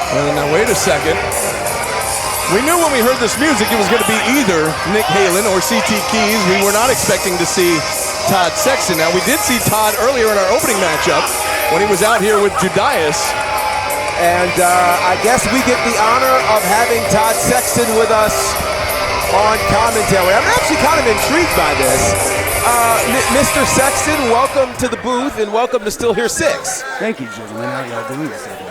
Now, wait a second. We knew when we heard this music it was going to be either Nick Helan or CT Keys. We were not expecting to see Todd Sexton. Now, we did see Todd earlier in our opening matchup when he was out here with Judias. And I guess we get the honor of having Todd Sexton with us on commentary. I'm actually kind of intrigued by this. Mr. Sexton, welcome to the booth and welcome to Still Here 6. Thank you, gentlemen. How are y'all doing this evening?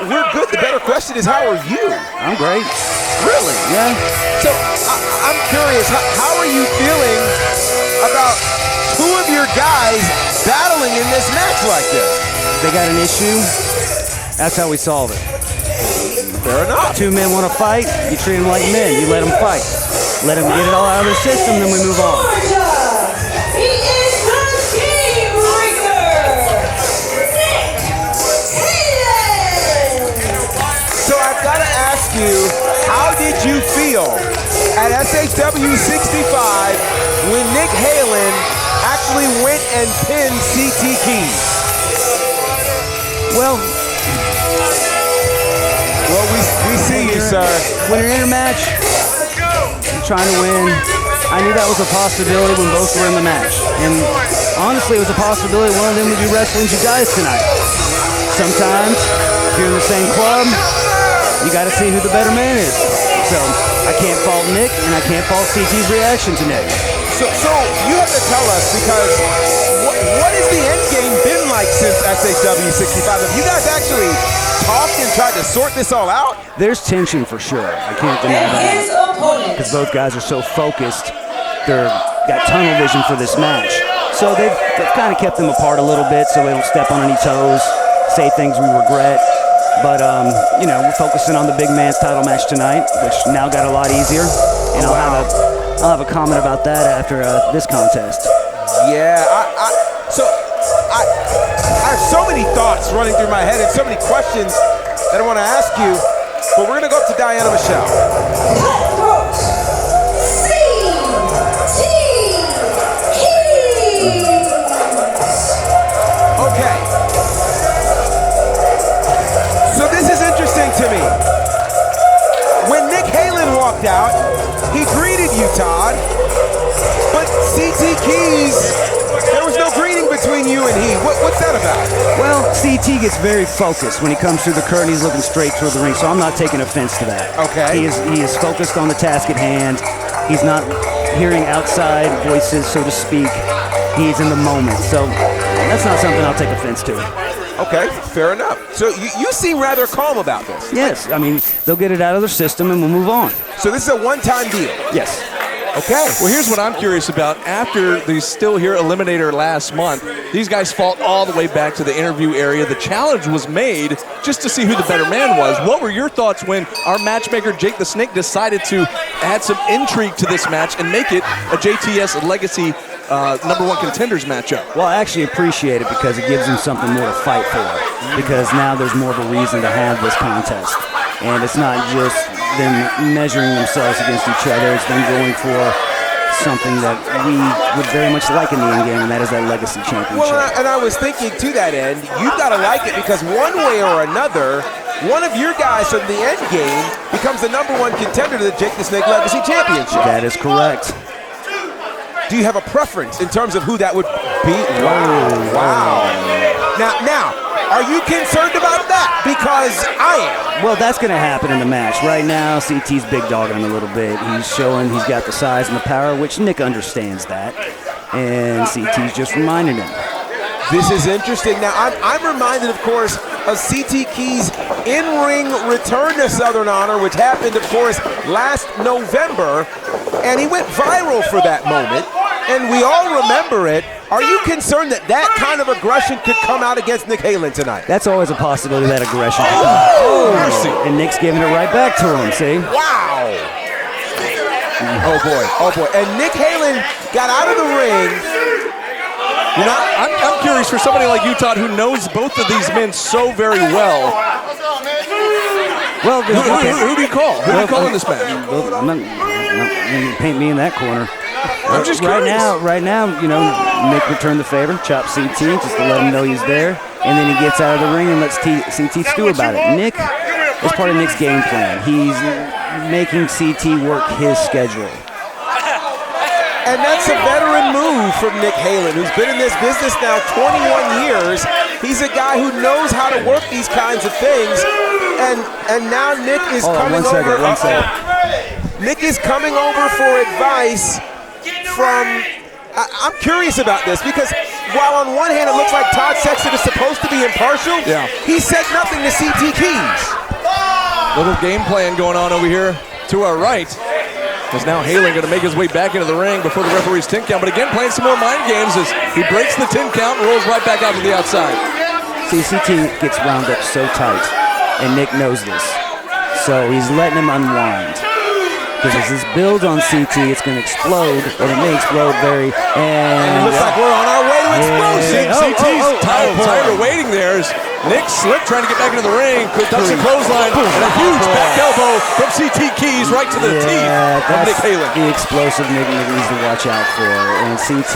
We're good. The better question is, how are you? I'm great. Really? Yeah. So I'm curious, how are you feeling about two of your guys battling in this match like this? They got an issue. That's how we solve it. Fair enough. Two men want to fight. You treat them like men. You let them fight. Let them get it all out of their system, then we move on. He is the Game Breaker, Nick Helan. So I've got to ask you, how did you feel at SHW 65 when Nick Helan actually went and pinned CT Keys? Well, we see you, sir. When you're in a match, you're trying to win. I knew that was a possibility when both were in the match. And honestly, it was a possibility one of them would be wrestling you guys tonight. Sometimes, if you're in the same club, you got to see who the better man is. So I can't fault Nick, and I can't fault CT's reaction to Nick. So you have to tell us, because what has the end game been like since SHW 65? Have you guys actually talked and tried to sort this all out? There's tension for sure. I can't deny that. Because both guys are so focused. They've got tunnel vision for this match. So they've kind of kept them apart a little bit so they don't step on any toes, say things we regret. But, you know, we're focusing on the big man's title match tonight, which now got a lot easier. And I'll have a comment about that after this contest. Yeah, I have so many thoughts running through my head and so many questions that I want to ask you, but we're going to go up to Diana Michelle. Okay. So this is interesting to me. When Nick Helan walked out, he greeted you, Todd, but CT Keys, there was no greeting between you and he. What's that about? Well, CT gets very focused when he comes through the curtain. He's looking straight toward the ring, so I'm not taking offense to that. Okay. He is focused on the task at hand. He's not hearing outside voices, so to speak. He's in the moment, so that's not something I'll take offense to. Okay, fair enough. So you seem rather calm about this. Yes, I mean, they'll get it out of their system and we'll move on. So this is a one-time deal? Yes. Okay. Well, here's what I'm curious about. After the Still Here Eliminator last month, these guys fought all the way back to the interview area. The challenge was made just to see who the better man was. What were your thoughts when our matchmaker, Jake the Snake, decided to add some intrigue to this match and make it a JTS Legacy #1 contenders matchup? Well, I actually appreciate it because it gives them something more to fight for. Because now there's more of a reason to have this contest. And it's not just them measuring themselves against each other. It's them going for something that we would very much like in the end game, and that is that Legacy Championship. Well, and I was thinking to that end, you've got to like it because one way or another, one of your guys from the end game becomes the #1 contender to the Jake the Snake Legacy Championship. That is correct. Do you have a preference in terms of who that would be? Wow. Now, are you concerned about that? Because I am. Well, that's going to happen in the match. Right now, CT's big dogging him a little bit. He's showing he's got the size and the power, which Nick understands that. And CT's just reminding him. This is interesting. Now, I'm reminded, of course, of CT Keys' in-ring return to Southern Honor, which happened, of course, last November. And he went viral for that moment. And we all remember it. Are you concerned that that kind of aggression could come out against Nick Helan tonight? That's always a possibility that aggression could come. Oh, mercy. And Nick's giving it right back to him, see? Wow. Oh, boy. And Nick Helan got out of the ring. You know, I'm curious for somebody like you, Todd, who knows both of these men so very well. Well, who do you call? Who do you call in this match? I'm not going to paint me in that corner. I'm just curious. Right now, you know, Nick returned the favor, chopped CT just to let him know he's there, and then he gets out of the ring and lets CT stew about it. Nick It's part of Nick's game plan. He's making CT work his schedule. And that's a veteran move from Nick Helan, who's been in this business now 21 years. He's a guy who knows how to work these kinds of things. And now Nick is coming over. One second. Nick is coming over for advice from. I'm curious about this because while on one hand it looks like Todd Sexton is supposed to be impartial, he said nothing to CT Keys. Little game plan going on over here to our right. Is now Helan going to make his way back into the ring before the referee's 10 count, but again playing some more mind games as he breaks the 10 count and rolls right back out to the outside. See, CT gets wound up so tight, and Nick knows this. So he's letting him unwind. Because as this builds on CT, it's going to explode, and it may explode very. And it looks like we're on our way to explosion. CT's tired of waiting there. Nick slipped trying to get back into the ring. Quick touch and clothesline, and a huge back elbow from CT Keys right to the teeth of Nick Helan. The explosive Nick needs to watch out for. And CT,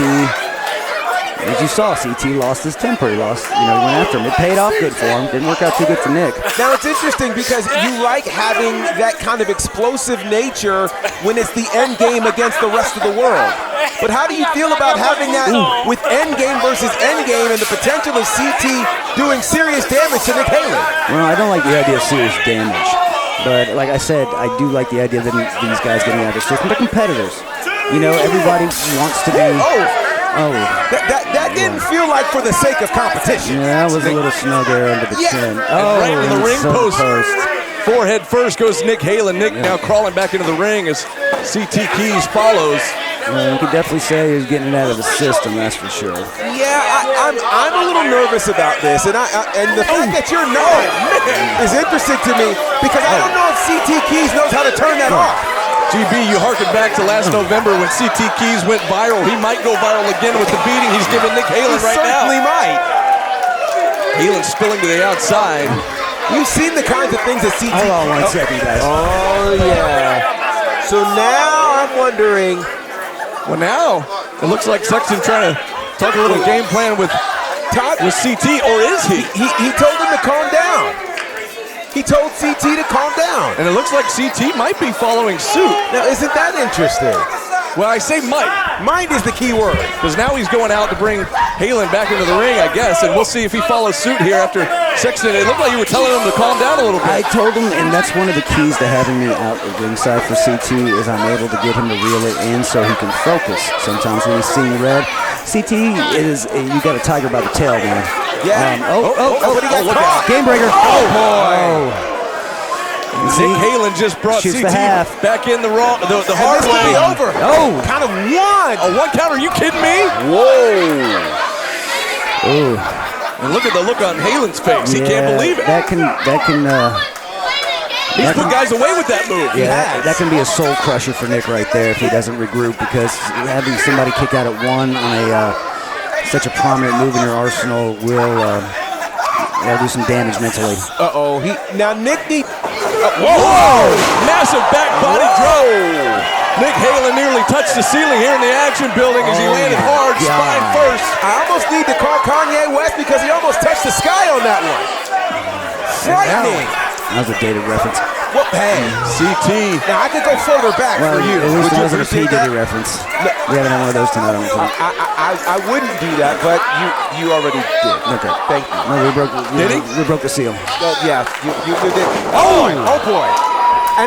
as you saw, CT lost his temper. He went after him. It paid off good for him. Didn't work out too good for Nick. Now it's interesting because you like having that kind of explosive nature when it's the end game against the rest of the world. But how do you feel about having that with end game versus end game and the potential of CT doing serious damage to Nick Helan? Well, I don't like the idea of serious damage. But like I said, I do like the idea that these guys getting out of the system. They're competitors. Everybody wants to be... That didn't feel like for the sake of competition. Yeah, that was a little snug there under the chin. Right into the ring post. Forehead first goes Nick Helan. Nick now crawling back into the ring as CT Keys follows. You could definitely say he's getting it out of the system, that's for sure. Yeah, I'm a little nervous about this, and the fact that you're not is interesting to me because I don't know if CT Keys knows how to turn that off. GB, you harken back to last November when CT Keys went viral. He might go viral again with the beating he's giving Nick Helan right now. Certainly might. Helan spilling to the outside. You've seen the kinds of things that CT... Hold on 1 second, guys. Oh, yeah. So now I'm wondering... Well, now it looks like Sexton trying to talk a little game plan with CT, or is he? He told him to calm down. He told CT to calm down. And it looks like CT might be following suit. Now, isn't that interesting? Well, I say might. Might is the key word. Because now he's going out to bring Helan back into the ring, I guess, and we'll see if he follows suit here after Sexton. It looked like you were telling him to calm down a little bit. I told him, and that's one of the keys to having me out at ringside for CT, is I'm able to get him to reel it in so he can focus. Sometimes when he's seeing red, CT is, you got a tiger by the tail, man. Yeah. What do you got? Look out. Game breaker. Oh, boy. Nick Helan just brought CT back in the hard way. Be over. Oh. Count of one. A one count? Are you kidding me? Whoa. Ooh. And look at the look on Helan's face. He can't believe it. He's put guys away with that move. Yeah, that can be a soul crusher for Nick right there if he doesn't regroup, because having somebody kick out at one on such a prominent move in your arsenal will do some damage mentally. Now Nick needs... Whoa! Massive back body drop. Nick Helan nearly touched the ceiling here in the action building as he landed hard, spine first. I almost need to call Kanye West because he almost touched the sky on that one. Frightening. That was a dated reference. Well, hey, CT. Now I could go further back for you. At least Would it you wasn't a P. appreciate that? Diddy reference. We haven't had one of those tonight, I don't think. I wouldn't do that, but you already did. Okay. Thank you. No, we broke the seal. Yeah, you did. Oh boy. And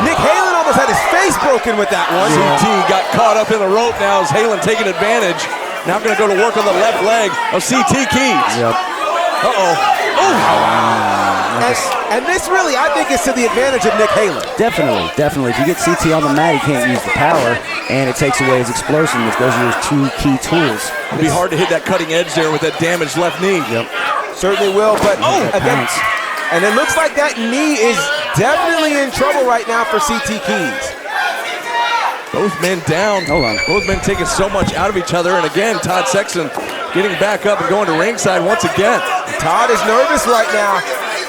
Nick Helan almost had his face broken with that one. CT got caught up in the rope now as Helan taking advantage. Now going to go to work on the left leg of CT Keys. Yep. And this really, I think, is to the advantage of Nick Helan. Definitely. If you get CT on the mat, he can't use the power, and it takes away his explosiveness. Those are his two key tools. It'd be hard to hit that cutting edge there with that damaged left knee. Yep. Certainly will, but again, and it looks like that knee is definitely in trouble right now for CT Keys. Both men down. Hold on. Both men taking so much out of each other, and again, Todd Sexton getting back up and going to ringside once again. Todd is nervous right now.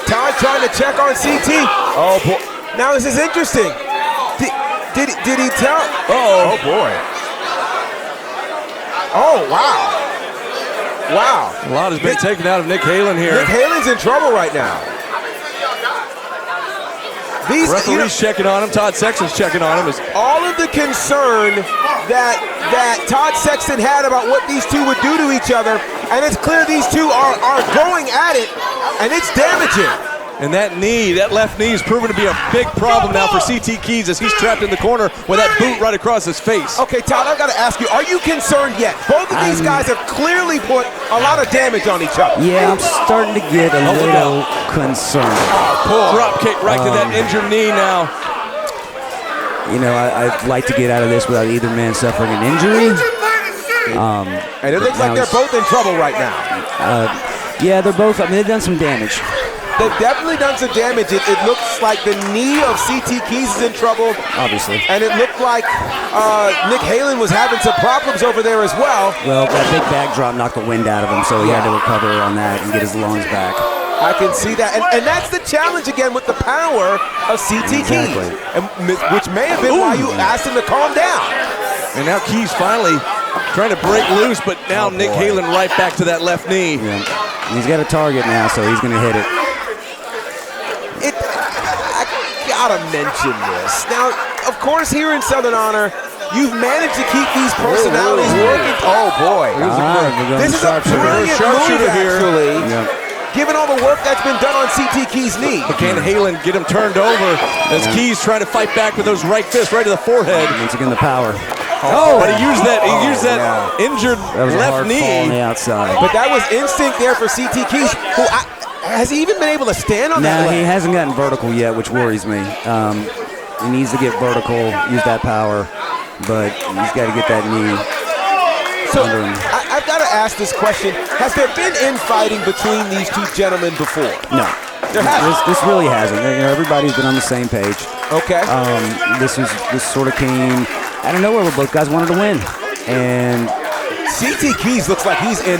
Todd trying to check on CT. Oh boy! Now this is interesting. Did he tell? Oh boy! Oh wow! Wow! A lot has been taken out of Nick Helan here. Nick Helan's in trouble right now. These Referee's checking on him. Todd Sexton's checking on him. All of the concern that Todd Sexton had about what these two would do to each other, and it's clear these two are going at it, and it's damaging. And that knee, that left knee, is proven to be a big problem now for CT Keys as he's trapped in the corner with that boot right across his face. Okay, Todd, I've got to ask you, are you concerned yet? Both of these guys have clearly put a lot of damage on each other. Yeah, I'm starting to get a little concerned. Drop kick right to that injured knee now. You know, I'd like to get out of this without either man suffering an injury. And it looks like they're both in trouble right now. Yeah, they're both, I mean, they've done some damage. They've definitely done some damage. It looks like the knee of CT Keys is in trouble. Obviously. And it looked like Nick Helan was having some problems over there as well. Well, that big backdrop knocked the wind out of him, so he had to recover on that and get his lungs back. I can see that. And that's the challenge again with the power of CT Keys, which may have been why you asked him to calm down. And now Keys finally trying to break loose, but now Nick Helan right back to that left knee. Yeah. He's got a target now, so he's going to hit it. I gotta mention this. Now, of course, here in Southern Honor, you've managed to keep these personalities working. Oh, boy. This is a brilliant move, actually. Given all the work that's been done on CT Keys' knee. But can Helan get him turned over as Keys trying to fight back with those right fists right to the forehead. Once again, the power. But he used that injured left knee. Fall on the outside. But that was instinct there for CT Keys, who has he even been able to stand on that No, leg? he hasn't gotten vertical yet, which worries me. He needs to get vertical, use that power, but he's got to get that knee. So I've got to ask this question. Has there been infighting between these two gentlemen before? No. This really hasn't. You know, everybody's been on the same page. Okay. This sort of came out of nowhere where both guys wanted to win. And CT Keys looks like he's in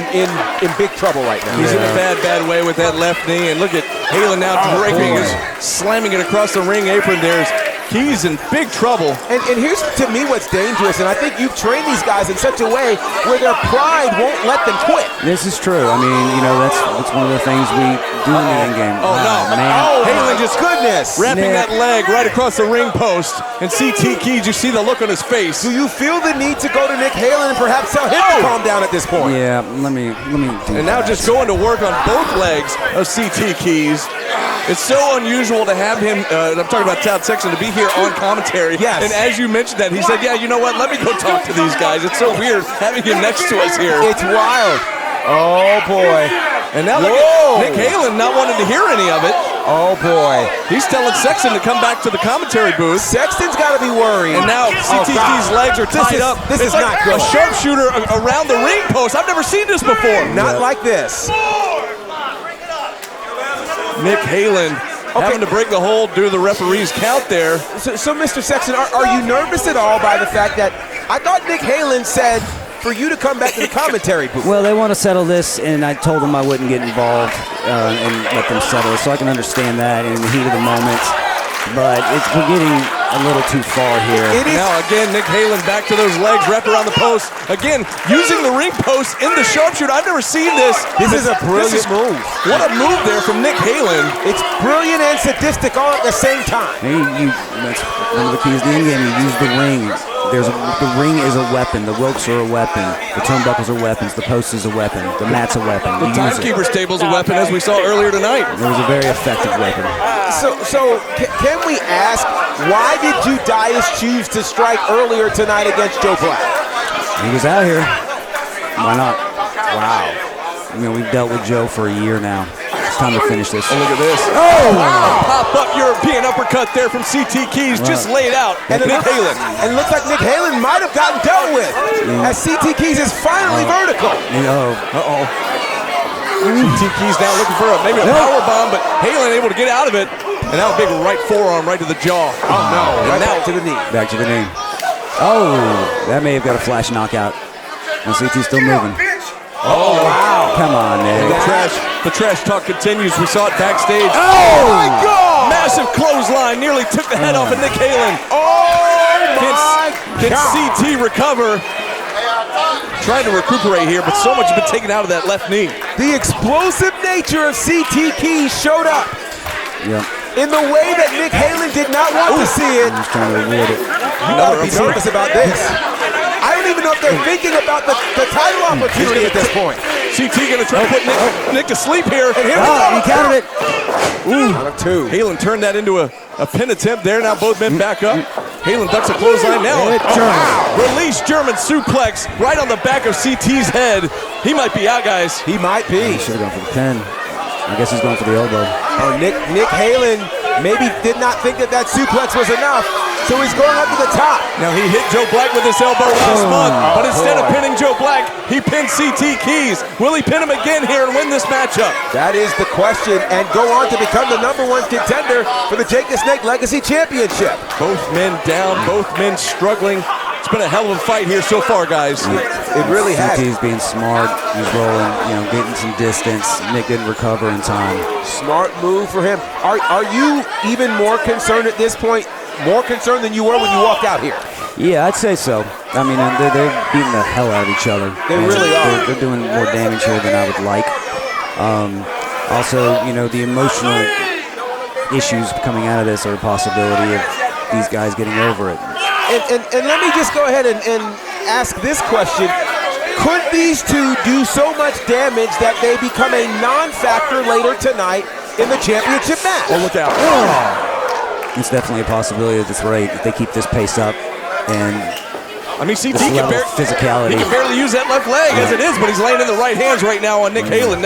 big trouble right now. He's in a bad way with that left knee. And look at Helan now breaking, slamming it across the ring apron. There's Keys in big trouble. And here's, to me, what's dangerous, and I think you've trained these guys in such a way where their pride won't let them quit. This is true. I mean, you know, that's one of the things we do in the end game. Oh, no. Man. Oh, Helan just Goodness. wrapping that leg right across the ring post. And CT Keys, you see the look on his face. Do you feel the need to go to Nick Helan and perhaps tell him to calm down at this point? Yeah, let me do And now just going to work on both legs of CT Keys. It's so unusual to have him, I'm talking about Todd Sexton, to be here on commentary. Yes. And as you mentioned that, he said, yeah, you know what, let me go talk to these guys. It's so weird having him next to us here. It's wild. Oh, boy. And now look at Nick Helan not wanting to hear any of it. Oh, boy. He's telling Sexton to come back to the commentary booth. Sexton's got to be worried. And now CT Keys' legs are tied up. This is like not good. A sharpshooter around the ring post. I've never seen this before. Not like this. Nick Helan having to break the hold due to the referee's count there. So Mr. Sexton, are you nervous at all by the fact that I thought Nick Helan said for you to come back to the commentary booth? Well, they want to settle this, and I told them I wouldn't get involved and let them settle it, so I can understand that in the heat of the moment. But we're getting a little too far here. Now again, Nick Helan back to those legs wrapped around the post. Again, using the ring post in the sharpshooter. I've never seen this. This is a brilliant move. What a move there from Nick Helan. It's brilliant and sadistic all at the same time. Hey, that's one of the keys to the end game. You use the ring. The ring is a weapon. The ropes are a weapon. The turnbuckles are weapons. The post is a weapon. The mat's a weapon. The timekeeper's table's a weapon, as we saw earlier tonight. It was a very effective weapon. So can we ask, why did Judias choose to strike earlier tonight against Joe Black? He was out here. Why not? Wow. You know, we've dealt with Joe for a year now. It's time to finish this. And look at this. Oh! Wow. Pop-up European uppercut there from CT Keys, just laid out. And Nick Helan. And it looks like Nick Helan might have gotten dealt with as CT Keys is finally vertical. Uh-oh. CT Keys now looking for maybe a power bomb, but Helan able to get out of it. And now a big right forearm right to the jaw. Oh, no. And Right now back to the knee. Back to the knee. Oh, that may have got a flash knockout. And CT's still moving. Oh, wow. Come on, Nick. The trash talk continues. We saw it backstage. Oh, my God! Massive clothesline nearly took the head off of Nick Helan. Oh, my Can God. CT recover? Trying to recuperate here, but so much has been taken out of that left knee. The explosive nature of CT Keys showed up. Yep. in the way that Nick Helan did not want to see it. He's trying to avoid it. You gotta be nervous about this. I don't even know if they're thinking about the title opportunity at this point. CT gonna try to put Nick to sleep here. And here we go. He counted it. Ooh. Out of two. Helan turned that into a pin attempt there. Now both men back up. Helan ducks a clothesline now. Release German suplex right on the back of CT's head. He might be out, guys. He might be. He should have gone for the pin. I guess he's going for the elbow. Oh, Nick Helan maybe did not think that suplex was enough, so he's going up to the top. Now he hit Joe Black with this elbow last month, but instead of pinning Joe Black, he pinned CT Keys. Will he pin him again here and win this matchup? That is the question, and go on to become the #1 contender for the Jake the Snake Legacy Championship. Both men down, both men struggling. It's been a hell of a fight here so far, guys. It really has. CT's being smart. He's rolling, getting some distance. Nick didn't recover in time. Smart move for him. Are you even more concerned at this point? More concerned than you were when you walked out here? Yeah, I'd say so. I mean, they're beating the hell out of each other. They really are. They're doing more damage here than I would like. Also, the emotional issues coming out of this are a possibility of these guys getting over it. And let me just go ahead and ask this question. Could these two do so much damage that they become a non-factor later tonight in the championship match? Oh, look out. It's definitely a possibility at this rate if they keep this pace up and I mean, CT this can, level of physicality. he can barely use that left leg as it is, but he's laying in the right hands right now on Nick Helan.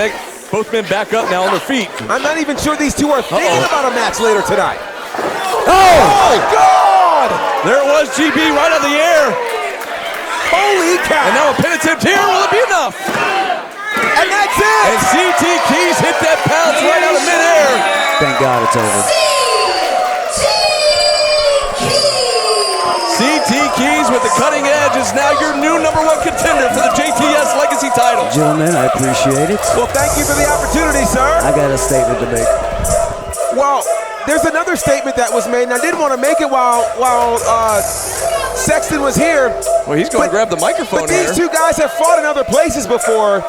Both men back up now on their feet. I'm not even sure these two are thinking about a match later tonight. Oh, my God! There it was, GB right on the air. Holy cow! And now a pin attempt here. Will it be enough? And that's it! And CT Keys hit that pounce right out of midair. Thank God it's over. CT Keys with the cutting edge is now your new #1 contender for the JTS Legacy title. Gentlemen, I appreciate it. Well, thank you for the opportunity, sir. I got a statement to make. Well, there's another statement that was made, and I didn't want to make it while Sexton was here. Well, he's going to grab the microphone But these two guys have fought in other places before,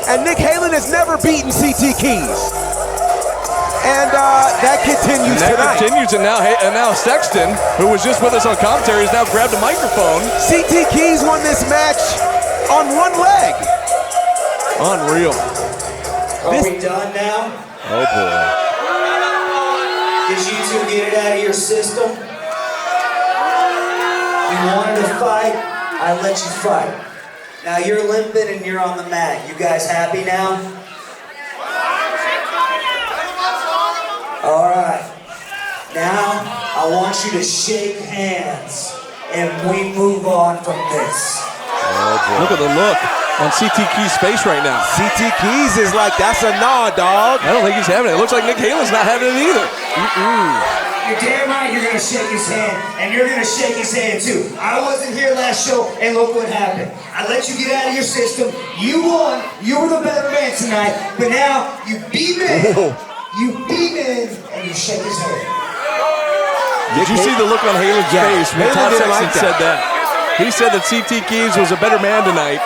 and Nick Helan has never beaten CT Keys. And that continues tonight. And now Sexton, who was just with us on commentary, has now grabbed a microphone. CT Keys won this match on one leg. Unreal. Are we done now? Oh, boy. Did you two get it out of your system? You wanted to fight, I let you fight. Now you're limping and you're on the mat. You guys happy now? All right. Now I want you to shake hands and we move on from this. Look at the look on CT Keys' face right now. CT Keys is like, that's a nah, dog. I don't think he's having it. It looks like Nick Helan's not having it either. You're damn right you're gonna shake his hand, and you're gonna shake his hand too. I wasn't here last show, and look what happened. I let you get out of your system. You won. You were the better man tonight, but now you beat me. You beat him, and you shake his hand. Did you see the look on Helan's face when Todd didn't Sexton like said that? He said that CT Keys was a better man tonight,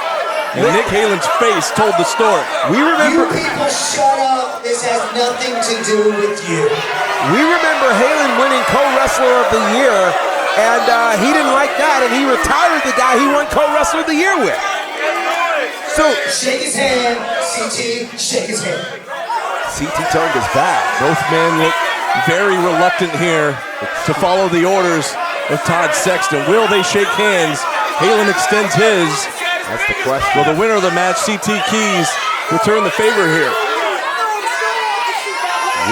and Nick Helan's face told the story. We remember. You people shut up. This has nothing to do with you. We remember Helan winning Co-Wrestler of the Year, and he didn't like that, and he retired the guy he won Co-Wrestler of the Year with. So Shake his hand, CT. Shake his hand. CT turned his back. Both men look very reluctant here to follow the orders of Todd Sexton. Will they shake hands? Helan extends his. That's the question. Will the winner of the match, CT Keys, return the favor here?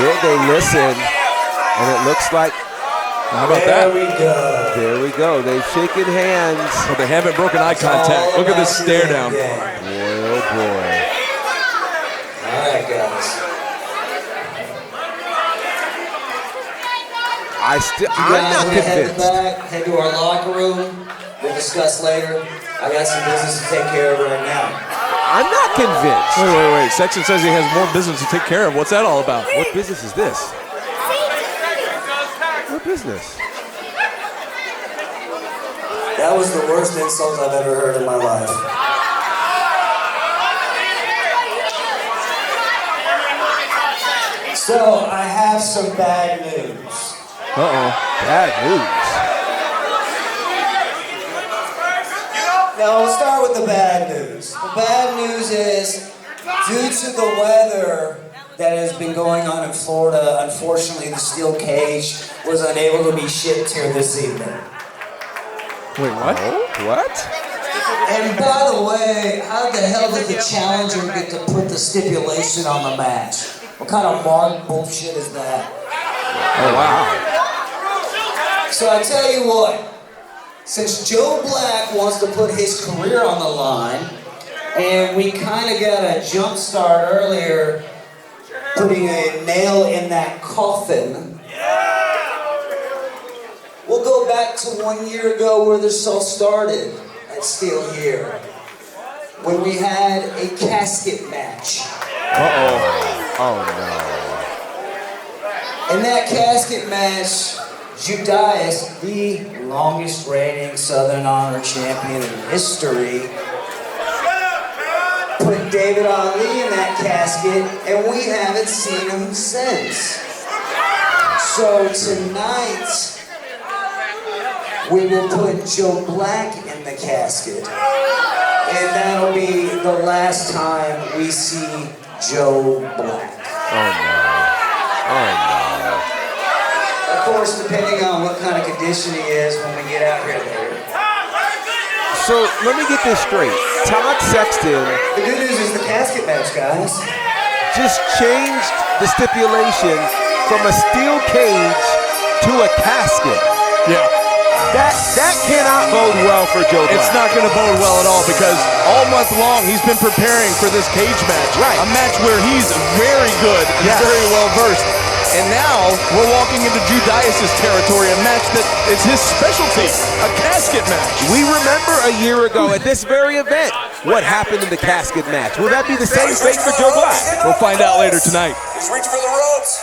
Will they listen? And it looks like, how about There that? we go. there we go. They've shaken hands. But they haven't broken eye contact. Look at this stare down. Boy, oh boy. All right, guys. I'm not convinced. Head to our locker room. We'll discuss later. I got some business to take care of right now. I'm not convinced. Wait. Sexton says he has more business to take care of. What's that all about? What business is this? What business? That was the worst insult I've ever heard in my life. So I have some bad news. Bad news. Now we'll start with the bad news. The bad news is, due to the weather that has been going on in Florida, unfortunately the steel cage was unable to be shipped here this evening. Wait, what? What? And by the way, how the hell did the challenger get to put the stipulation on the match? What kind of mark bullshit is that? Oh, wow. So I tell you what, since Joe Black wants to put his career on the line, and we kind of got a jump start earlier, putting a nail in that coffin, we'll go back to 1 year ago where this all started at Steel here, when we had a casket match. Oh, no. In that casket match, Judas, the longest reigning Southern Honor champion in history, put David Ali in that casket, and we haven't seen him since. So tonight, we will put Joe Black in the casket, and that'll be the last time we see Joe Black. Oh, no. Of course, depending on what kind of condition he is when we get out here later. So let me get this straight. Todd Sexton The good news is the casket match, guys. just changed the stipulation from a steel cage to a casket. Yeah. That cannot bode well for Joe Black. It's not going to bode well at all because all month long he's been preparing for this cage match. Right. A match where he's very good and Yes. very well versed. And now we're walking into Judas' territory, a match that is his specialty, a casket match. We remember a year ago at this very event what happened in the casket match. Will that be the same fate for Joe Black? We'll find out later tonight. He's reaching for the ropes.